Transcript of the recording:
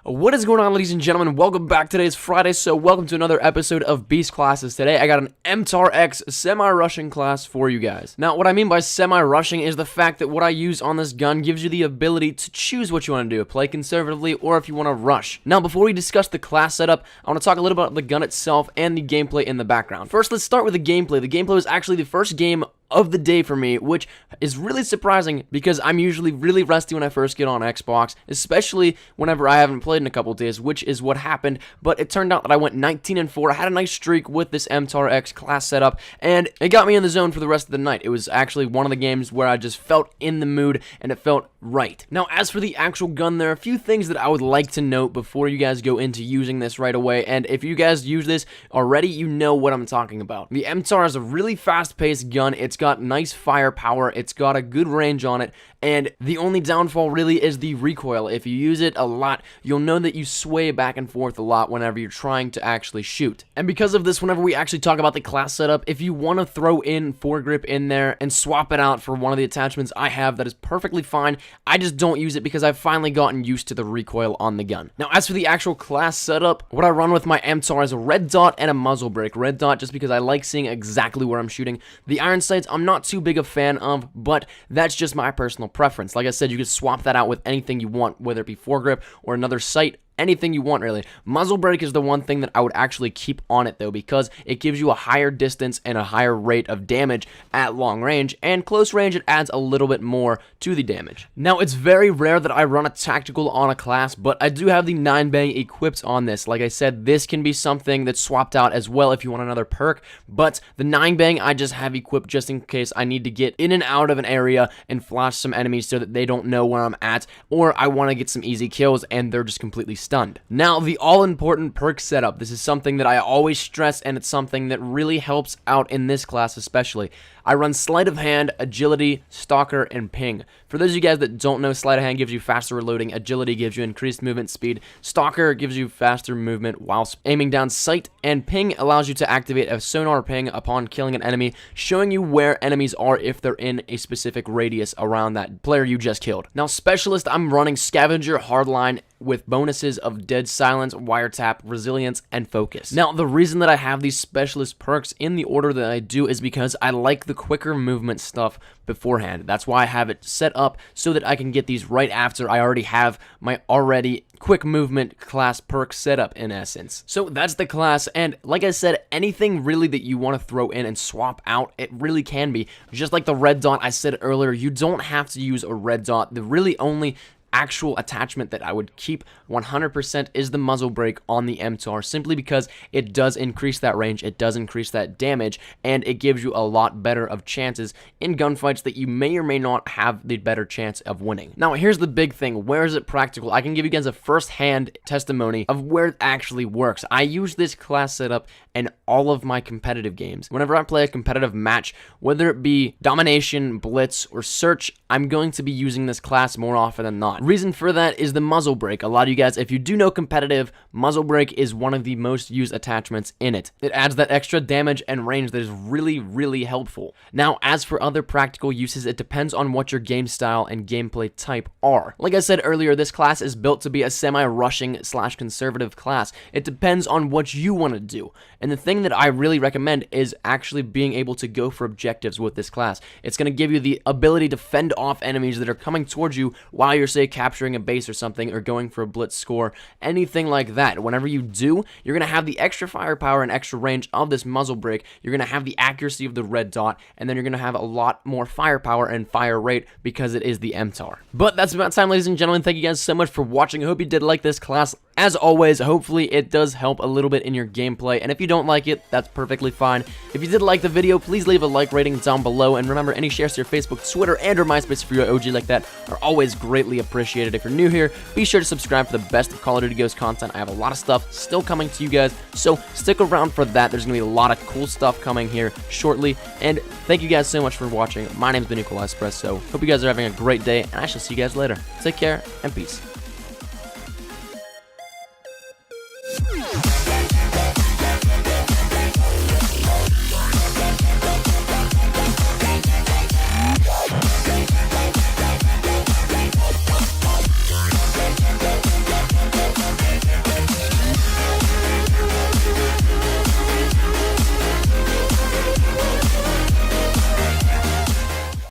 What is going on, ladies and gentlemen? Welcome back. Today is Friday, so welcome to another episode of Beast Classes. Today, I got an MTAR X semi-rushing class for you guys. Now, what I mean by semi-rushing is the fact that what I use on this gun gives you the ability to choose what you want to do, play conservatively, or if you want to rush. Now, before we discuss the class setup, I want to talk a little about the gun itself and the gameplay in the background. First, let's start with the gameplay. The gameplay was actually the first game of the day for me, which is really surprising because I'm usually really rusty when I first get on Xbox, especially whenever I haven't played in a couple days, which is what happened. But it turned out that I went 19-4. I had a nice streak with this MTAR X class setup, and it got me in the zone for the rest of the night. It was actually one of the games where I just felt in the mood and it felt right. Now, as for the actual gun, there are a few things that I would like to note before you guys go into using this right away, and if you guys use this already, you know what I'm talking about. The MTAR is a really fast-paced gun. It's got nice firepower, it's got a good range on it, and the only downfall really is the recoil. If you use it a lot, you'll know that you sway back and forth a lot whenever you're trying to actually shoot. And because of this, whenever we actually talk about the class setup, if you want to throw in foregrip in there and swap it out for one of the attachments I have, that is perfectly fine. I just don't use it because I've finally gotten used to the recoil on the gun. Now, as for the actual class setup, what I run with my MTAR is a red dot and a muzzle brake. Red dot just because I like seeing exactly where I'm shooting. The iron sights I'm not too big a fan of, but that's just my personal preference. Like I said, you can swap that out with anything you want, whether it be foregrip or another sight. Anything you want, really. Muzzle brake is the one thing that I would actually keep on it, though, because it gives you a higher distance and a higher rate of damage at long range, and close range, it adds a little bit more to the damage. Now, it's very rare that I run a tactical on a class, but I do have the 9-bang equipped on this. Like I said, this can be something that's swapped out as well if you want another perk, but the 9-bang I just have equipped just in case I need to get in and out of an area and flash some enemies so that they don't know where I'm at, or I want to get some easy kills and they're just completely stunned. Now, the all-important perk setup. This is something that I always stress, and it's something that really helps out in this class especially. I run sleight of hand, agility, stalker, and ping. For those of you guys that don't know, sleight of hand gives you faster reloading, agility gives you increased movement speed, stalker gives you faster movement while aiming down sight, and ping allows you to activate a sonar ping upon killing an enemy, showing you where enemies are if they're in a specific radius around that player you just killed. Now, specialist, I'm running scavenger, hardline, with bonuses of dead silence, wiretap, resilience, and focus. Now, the reason that I have these specialist perks in the order that I do is because I like the quicker movement stuff beforehand. That's why I have it set up so that I can get these right after I already have my quick movement class perk setup, in essence. So that's the class, and like I said, anything really that you want to throw in and swap out, it really can be. Just like the red dot I said earlier, you don't have to use a red dot. The really only actual attachment that I would keep 100% is the muzzle brake on the MTAR, simply because it does increase that range, it does increase that damage, and it gives you a lot better of chances in gunfights that you may or may not have the better chance of winning. Now, here's the big thing. Where is it practical? I can give you guys a first-hand testimony of where it actually works. I use this class setup in all of my competitive games. Whenever I play a competitive match, whether it be domination, blitz, or search, I'm going to be using this class more often than not. Reason for that is the muzzle brake. A lot of you guys, if you do know competitive, muzzle brake is one of the most used attachments in it. It adds that extra damage and range that is really, really helpful. Now, as for other practical uses, it depends on what your game style and gameplay type are. Like I said earlier, this class is built to be a semi-rushing / conservative class. It depends on what you want to do. And the thing that I really recommend is actually being able to go for objectives with this class. It's going to give you the ability to fend off enemies that are coming towards you while you're, say, capturing a base or something, or going for a blitz score, anything like that. Whenever you do, you're going to have the extra firepower and extra range of this muzzle brake, you're going to have the accuracy of the red dot, and then you're going to have a lot more firepower and fire rate because it is the MTAR. But that's about time, ladies and gentlemen. Thank you guys so much for watching. I hope you did like this class. As always, hopefully it does help a little bit in your gameplay, and if you don't like it, that's perfectly fine. If you did like the video, please leave a like rating down below, and remember, any shares to your Facebook, Twitter, and or MySpace for your OG like that are always greatly appreciated. If you're new here, be sure to subscribe for the best of Call of Duty Ghost content. I have a lot of stuff still coming to you guys, so stick around for that. There's going to be a lot of cool stuff coming here shortly, and thank you guys so much for watching. My name's been Espresso. Hope you guys are having a great day, and I shall see you guys later. Take care, and peace.